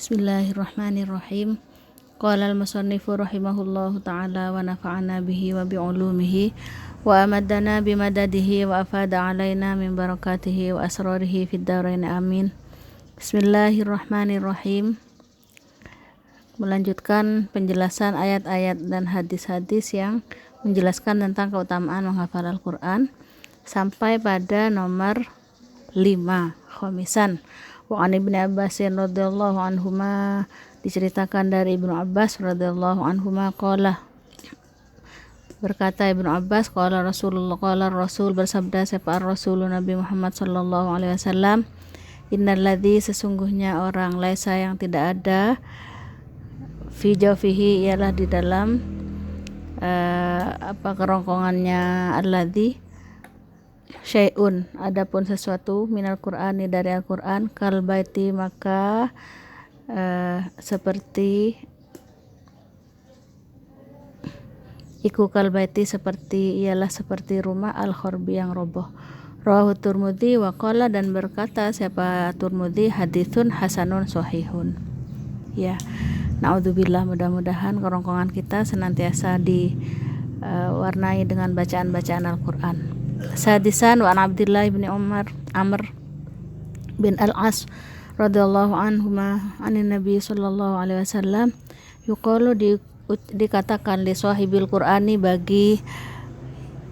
Bismillahirrahmanirrahim. Qala al-musannifu rahimahullahu ta'ala wa nafa'ana bihi wa bi'ulumihi wa amadana bimadadihi wa afada alaina min barakatihi wa asrarihi fid darain amin. Bismillahirrahmanirrahim. Melanjutkan penjelasan ayat-ayat dan hadis-hadis yang menjelaskan tentang keutamaan menghafal Al-Quran sampai pada nomor 5, khomisan. Wa an Ibnu Abbas radhiyallahu anhuma, diceritakan dari Ibnu Abbas radhiyallahu anhuma qala, berkata Ibnu Abbas, qala Rasul bersabda siapa Rasul Nabi Muhammad sallallahu alaihi wasallam, innalladzi sesungguhnya orang laisa yang tidak ada fi jawfihi ialah di dalam kerongkongannya alladzi syai'un adapun sesuatu minal Qur'ani dari Al-Qur'an kal baiti maka seperti iku kal baiti seperti ialah seperti rumah al-khorbi yang roboh. Rawahu Turmudi wa qala dan berkata siapa Turmudi haditsun hasanun sahihun. Ya, naudzubillah, mudah-mudahan kerongkongan kita senantiasa diwarnai dengan bacaan-bacaan Al-Qur'an. Sadisan wa an Abdullah bin Amr bin Al-As radhiyallahu anhuma anin Nabi sallallahu alaihi wasallam yuqalu dikatakan li sahibil Qur'ani bagi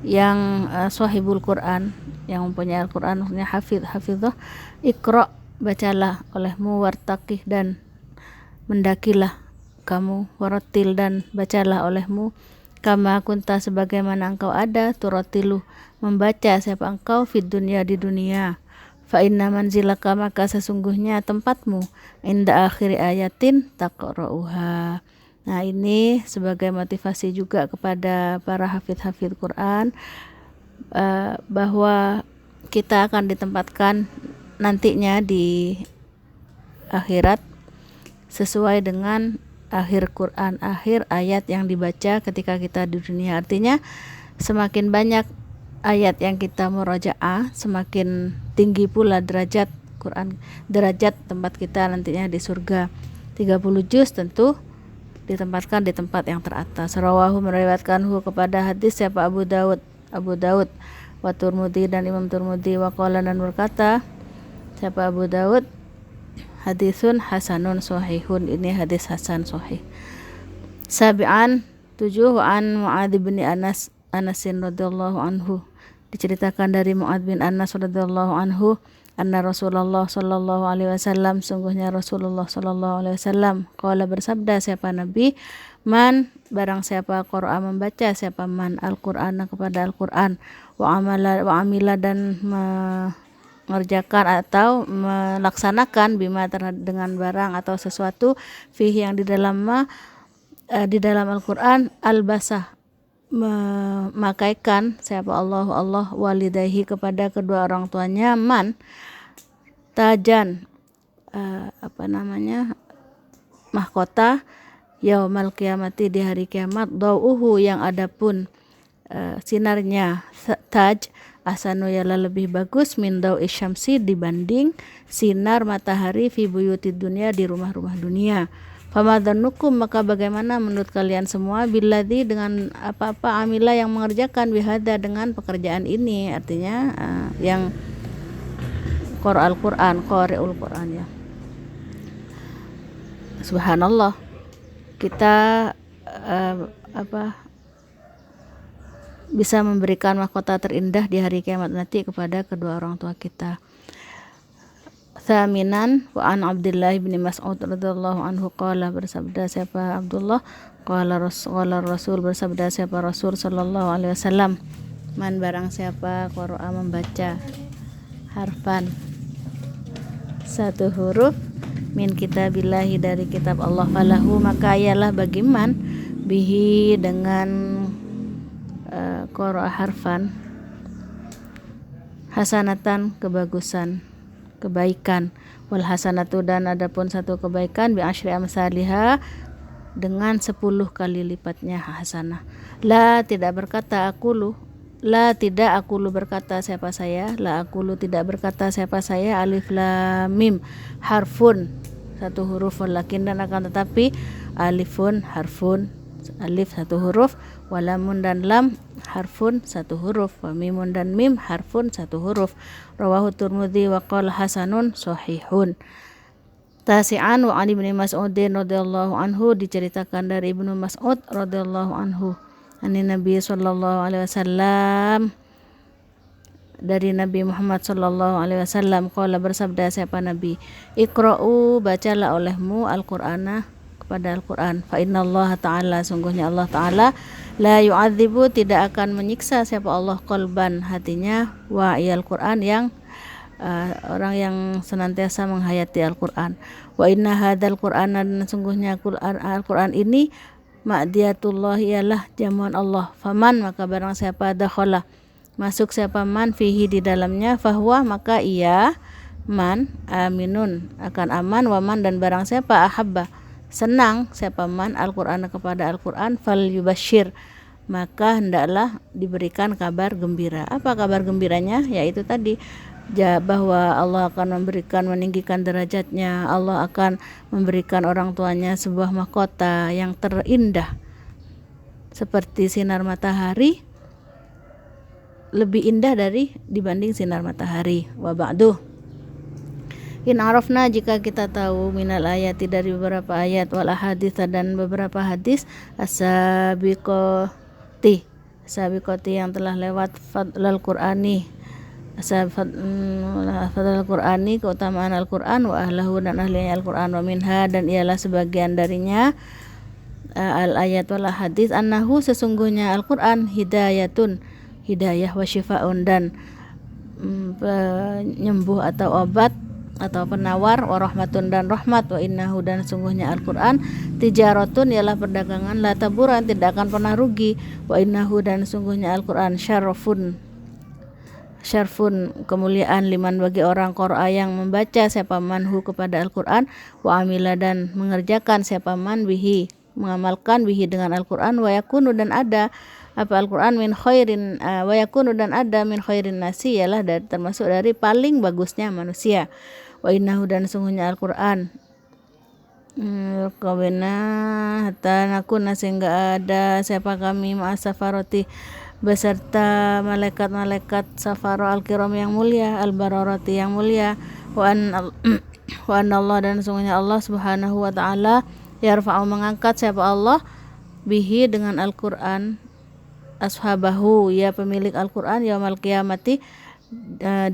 yang sahibul Qur'an yang mempunyai Al-Qur'an, maksudnya hafizah, iqra bacalah olehmu, wartaqih dan mendakilah kamu, warattil dan bacalah olehmu, kama kunta sebagaimana engkau ada, turatilu membaca siapa engkau, fid dunya di dunia, fa inna manzilaka maka sesungguhnya tempatmu, inda akhiri ayatin taqra'uha. Nah, ini sebagai motivasi juga kepada para hafidh Quran bahwa kita akan ditempatkan nantinya di akhirat sesuai dengan akhir Quran, akhir ayat yang dibaca ketika kita di dunia. Artinya semakin banyak ayat yang kita murojaah, semakin tinggi pula derajat Quran, derajat tempat kita nantinya di surga. 30 juz tentu ditempatkan di tempat yang teratas. Rawahu meriwayatkanhu kepada hadis siapa Abu Daud wa Turmudi dan Imam Turmudi wa qala dan berkata siapa Abu Daud hadisun hasanun sahihun, ini hadis hasan sahih. Sabi'an 7 wa an Mu'adz bin Anasin radhiyallahu anhu, diceritakan dari Mu'adz bin Anas radhiyallahu anhu anna Rasulullah sallallahu alaihi wasallam sungguhnya Rasulullah sallallahu alaihi wasallam qala bersabda siapa Nabi, man barang siapa qara'a membaca siapa man Al-Qur'an kepada Al-Qur'an wa amila dan mengerjakan atau melaksanakan bima dengan barang atau sesuatu fihi yang di dalam Al-Qur'an albasah memakaikan siapa Allah walidayhi kepada kedua orang tuanya man tajan mahkota yaumal kiamati di hari kiamat, dau'uhu yang adapun sinarnya taj asanu yala lebih bagus min dau'i syamsi dibanding sinar matahari fi buyutid dunya di rumah-rumah dunia. Famadhanukum maka bagaimana menurut kalian semua billadzi dengan apa-apa amila yang mengerjakan bihada dengan pekerjaan ini, artinya yang qari'ul Quran ya. Subhanallah, kita bisa memberikan mahkota terindah di hari kiamat nanti kepada kedua orang tua kita. Thaminan wa an Abdullah bin Mas'ud radhiyallahu anhu qala bersabda siapa Abdullah qala Rasul bersabda siapa Rasul sallallahu alaihi wasallam, man barang siapa qara'a membaca harfan satu huruf min kitabillahi dari kitab Allah, falahu maka ialah bagi man bihi dengan qara'a harfan hasanatan kebagusan, kebaikan, wal hasanatu dan adapun satu kebaikan bi asyri amsalihha dengan 10 kali lipatnya hasanah. La tidak akulu berkata siapa saya, la akulu tidak berkata siapa saya, alif lam mim harfun satu huruf, walakin dan akan tetapi, alifun harfun, alif satu huruf, walamun dan lam harfun satu huruf, wa mimun dan mim harfun satu huruf. Rawahu Tirmidzi wa qala hasanun sahihun. Tasi'an wa Ali bin Mas'udin radhiyallahu anhu, diceritakan dari Ibnu Mas'ud radhiyallahu anhu, ani Nabi sallallahu alaihi wasallam, dari Nabi Muhammad sallallahu alaihi wasallam, qala bersabda siapa Nabi, iqra'u bacalah olehmu al-Qur'ana kepada Al-Qur'an, fa innallaha ta'ala sungguhnya Allah ta'ala la yu'adzibu tidak akan menyiksa siapa Allah qalban hatinya, wa iyal Qur'an yang orang yang senantiasa menghayati Al-Qur'an, wa inna hadzal Qur'ana dan sungguhnya Al-Qur'an ini ma'diyatullah ialah jamuan Allah, faman maka barang siapa dakhala masuk siapa man fihi di dalamnya, fahuwa maka ia man aminun akan aman, waman dan barang siapa ahabba senang siapa man Al-Qur'an kepada Al-Qur'an, fal yubasyir maka hendaklah diberikan kabar gembira. Apa kabar gembiranya? Yaitu tadi bahwa Allah akan meninggikan derajatnya, Allah akan memberikan orang tuanya sebuah mahkota yang terindah seperti sinar matahari, lebih indah dibanding sinar matahari. Wa ba'du, in arafna jika kita tahu minal ayati dari beberapa ayat, wal hadits dan beberapa hadis, as-sabiqati yang telah lewat, fadlal Qur'ani fadlal Qur'ani keutamaan Al-Qur'an, wa ahlahu dan ahlinya Al-Qur'an, wa minha dan ialah sebagian darinya al-ayat wal hadis, annahu sesungguhnya Al-Qur'an hidayatun hidayah, wa syifaun dan penyembuh atau obat atau penawar, wa rahmatun dan rahmat, wa innahu dan sungguhnya Al-Qur'an tijaratun ialah perdagangan, la taburan tidak akan pernah rugi, wa innahu dan sungguhnya Al-Qur'an syarfun kemuliaan, liman bagi orang qara'a yang membaca siapa manhu kepada Al-Qur'an, wa amila dan mengerjakan siapa man bihi mengamalkan bihi dengan Al-Qur'an, wa yakunu dan ada apa Al-Qur'an min khairin wa yakunu dan ada min khairin nasi ialah termasuk dari paling bagusnya manusia, wa innahu dan sungguhnya Al-Qur'an kawena hatta nakuna sehingga ada siapa kami ma'asafaroti beserta malaikat-malaikat safaro al-kiram yang mulia, al-bararati yang mulia, wa anna Allah dan sungguhnya Allah subhanahu wa ta'ala yarfa'u mengangkat siapa Allah bihi dengan Al-Qur'an ashabahu ya pemilik Al-Qur'an yaumal qiyamati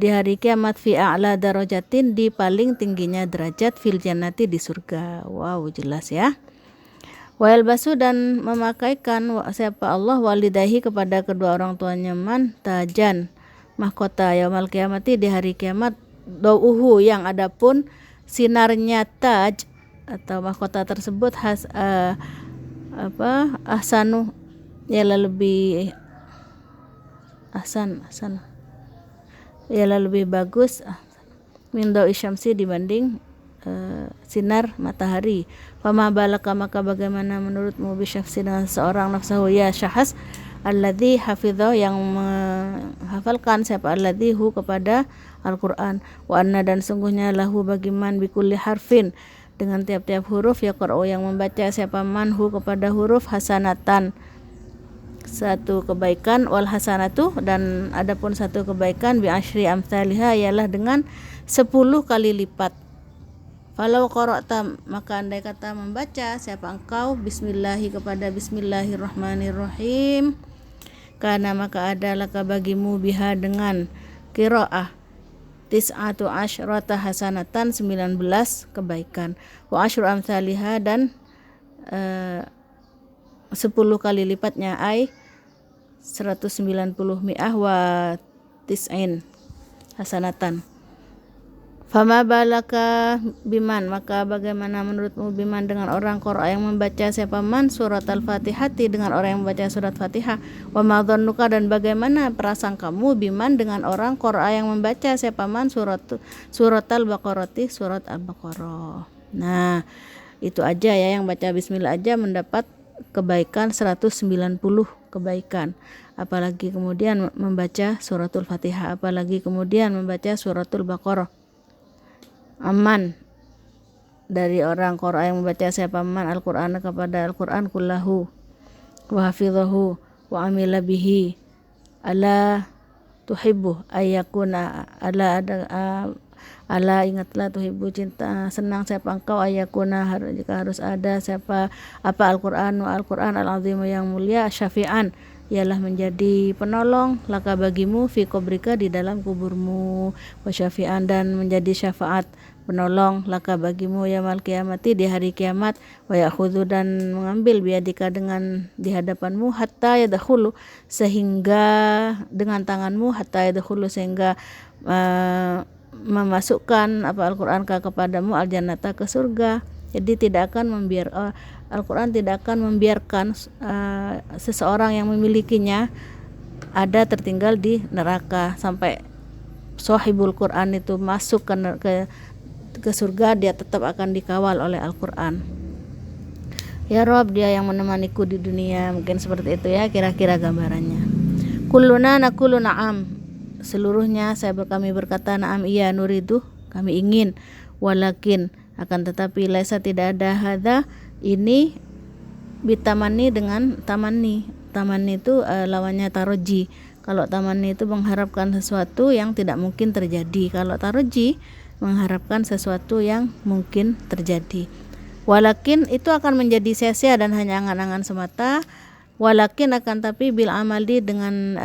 di hari kiamat, fi a'la darajatin di paling tingginya derajat, fil jannati di surga. Wow, jelas ya. Wa yalbasu dan memakaikan siapa Allah walidahi kepada kedua orang tuanya man tajan mahkota yaumal qiyamati di hari kiamat, dauhu yang adapun sinarnya taj atau mahkota tersebut ahsanu ialah lebih ahsan ialah lebih bagus min da'i syamsi dibanding sinar matahari. Fama balaka maka bagaimana menurutmu bisyafsi dengan seorang nafsahu ya syahas alladzi hafidha yang menghafalkan siapa alladzi hu kepada Al-Qur'an, wa anna dan sungguhnya lahu bagiman bikulli harfin dengan tiap-tiap huruf yaqra'u yang membaca siapa manhu kepada huruf hasanatan satu kebaikan, wal hasanatu dan adapun satu kebaikan bi asyri amsalihha ialah dengan 10 kali lipat. Falau qara'ta maka andai kata membaca siapa engkau bismillahi kepada bismillahirrahmanirrahim, karena maka adalah bagimu biha dengan qiraah tis'atu asyrata hasanatan 19 kebaikan, wa asyru amsalihha dan 10 kali lipatnya ay 190 mi'ah wa tis'in hasanatan. Fama balaka biman maka bagaimana menurutmu biman dengan orang qara'a yang membaca siapa man surat al-fatihati dengan orang yang membaca surat Fatihah, wa ma dhannuka dan bagaimana prasangkamu biman dengan orang qara'a yang membaca siapa man surat al-baqarati surat al-baqarah. Nah itu aja ya, yang baca bismillah aja mendapat kebaikan 190 kebaikan, apalagi kemudian membaca suratul Fatihah, apalagi kemudian membaca suratul Baqarah. Aman dari orang qara'a yang membaca siapa man Al-Qur'an kepada Al-Qur'an kullahu wa hafidhahu wa amila bihi ala tuhibbu ayakuna ala ingatlah tuhibbu cinta senang siapa engkau ayakuna jika harus ada siapa apa Al-Qur'an al-azim yang mulia syafi'an ialah menjadi penolong laka bagimu fi kubrika di dalam kuburmu wa syafi'an dan menjadi syafaat penolong laka bagimu yaumil kiamati di hari kiamat wa ya'khudhu dan mengambil biadika dengan di hadapanmu hatta yadkhulu sehingga dengan tanganmu hatta yadkhulu sehingga memasukkan apa Al-Qur'an kepadamu al-jannata ke surga. Jadi Al-Qur'an tidak akan membiarkan seseorang yang memilikinya ada tertinggal di neraka sampai sahibul Qur'an itu masuk ke surga, dia tetap akan dikawal oleh Al-Qur'an. Ya Rob, dia yang menemaniku di dunia, mungkin seperti itu ya kira-kira gambarannya. Kulluna naqulu na'am, seluruhnya kami berkata na'am iya nuridu, kami ingin, walakin akan tetapi laisa tidak ada hadza ini bitamani dengan tamani itu lawannya taroji. Kalau tamani itu mengharapkan sesuatu yang tidak mungkin terjadi, kalau taroji mengharapkan sesuatu yang mungkin terjadi. Walakin itu akan menjadi sia-sia dan hanya angan-angan semata. Walakin akan tapi bil amali dengan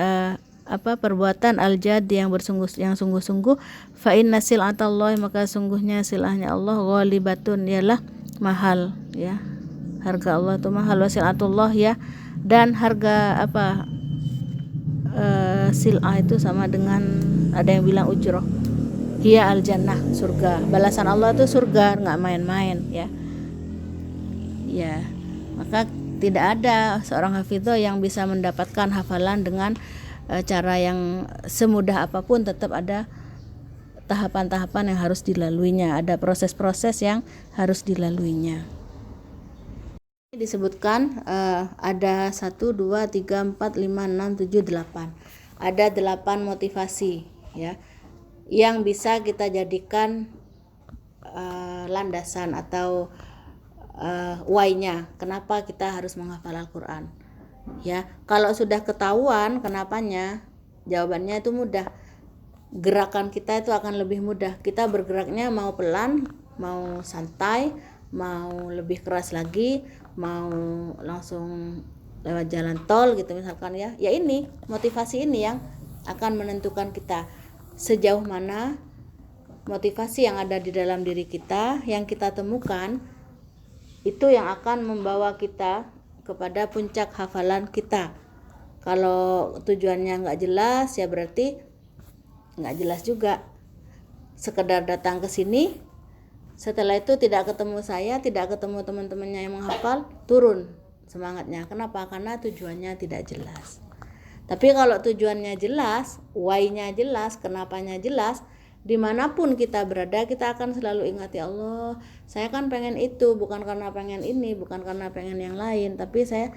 perbuatan al-jad yang sungguh-sungguh fa inna sil'atallahi maka sungguhnya silahnya Allah ghalibatun ialah mahal ya, harga Allah itu mahal, wa sil'atullah ya, dan harga sil'ah itu sama dengan ada yang bilang ujroh hiya al-jannah, surga, balasan Allah itu surga, nggak main-main ya. Maka tidak ada seorang hafidho yang bisa mendapatkan hafalan dengan cara yang semudah apapun, tetap ada tahapan-tahapan yang harus dilaluinya, ada proses-proses yang harus dilaluinya. Disebutkan ada 1, 2, 3, 4, 5, 6, 7, 8. Ada 8 motivasi ya yang bisa kita jadikan landasan atau why-nya kenapa kita harus menghafal Al-Qur'an. Ya, kalau sudah ketahuan kenapanya, jawabannya itu mudah. Gerakan kita itu akan lebih mudah. Kita bergeraknya mau pelan, mau santai, mau lebih keras lagi, mau langsung lewat jalan tol gitu misalkan ya. Ya ini, motivasi ini yang akan menentukan kita sejauh mana motivasi yang ada di dalam diri kita yang kita temukan itu yang akan membawa kita kepada puncak hafalan kita. Kalau tujuannya nggak jelas ya berarti nggak jelas juga. Sekedar datang ke sini, setelah itu tidak ketemu saya, tidak ketemu teman-temannya yang menghafal, turun semangatnya. Kenapa? Karena tujuannya tidak jelas. Tapi kalau tujuannya jelas, why-nya jelas, kenapanya jelas, dimanapun kita berada kita akan selalu ingat, ya Allah, saya kan pengen itu, bukan karena pengen ini, bukan karena pengen yang lain, tapi saya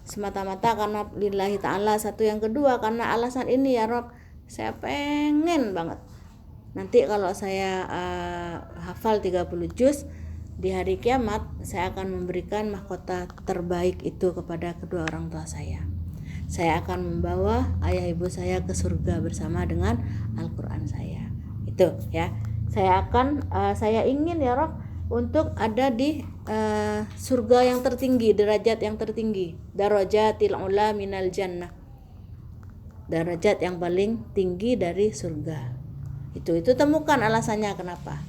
semata-mata karena lillahi ta'ala. Satu, yang kedua karena alasan ini ya Rob, saya pengen banget nanti kalau saya hafal 30 juz di hari kiamat, saya akan memberikan mahkota terbaik itu kepada kedua orang tua saya. Saya akan membawa ayah ibu saya ke surga bersama dengan Al-Qur'an saya. Itu ya, saya ingin ya Rob untuk ada di surga yang tertinggi, derajat yang tertinggi, darajatil ula minal jannah, derajat yang paling tinggi dari surga. Itu temukan alasannya kenapa.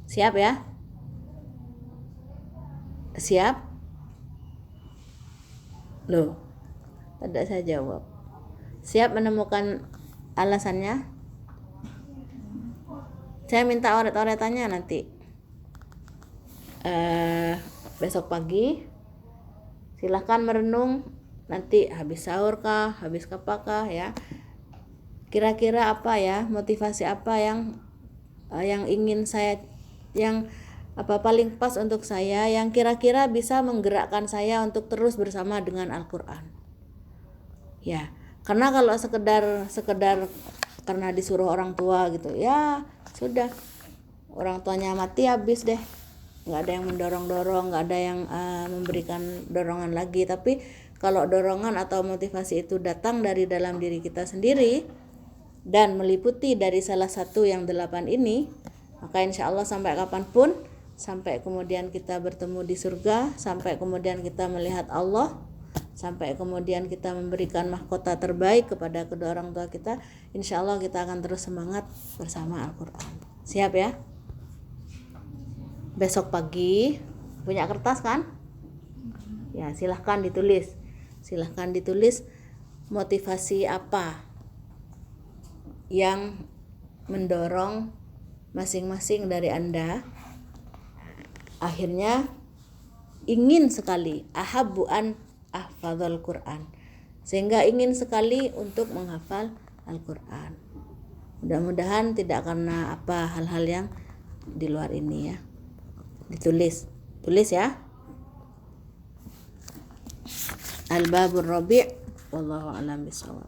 Siap ya? Siap? Loh, tidak saya jawab. Siap menemukan alasannya? Saya minta oret-oretannya nanti besok pagi. Silahkan merenung nanti habis sahur kah, habis apakah ya. Kira-kira apa ya, motivasi apa yang ingin saya, yang paling pas untuk saya, yang kira-kira bisa menggerakkan saya untuk terus bersama dengan Al-Qur'an. Ya, karena kalau sekedar karena disuruh orang tua gitu, ya sudah, orang tuanya mati habis deh. nggak ada yang mendorong-dorong, nggak ada yang memberikan dorongan lagi. Tapi kalau dorongan atau motivasi itu datang dari dalam diri kita sendiri dan meliputi dari salah satu yang 8 ini, maka insya Allah sampai kapanpun, sampai kemudian kita bertemu di surga, sampai kemudian kita melihat Allah, sampai kemudian kita memberikan mahkota terbaik kepada kedua orang tua kita, insya Allah kita akan terus semangat bersama Al-Quran. Siap ya? Besok pagi punya kertas kan? Ya, silahkan ditulis motivasi apa yang mendorong masing-masing dari Anda akhirnya ingin sekali ahabbu an ahfadzal Quran, sehingga ingin sekali untuk menghafal Al-Quran. Mudah-mudahan tidak karena hal-hal yang di luar ini ya. Tulis ya. Al-babur rabi', wallahu a'lam bishawab.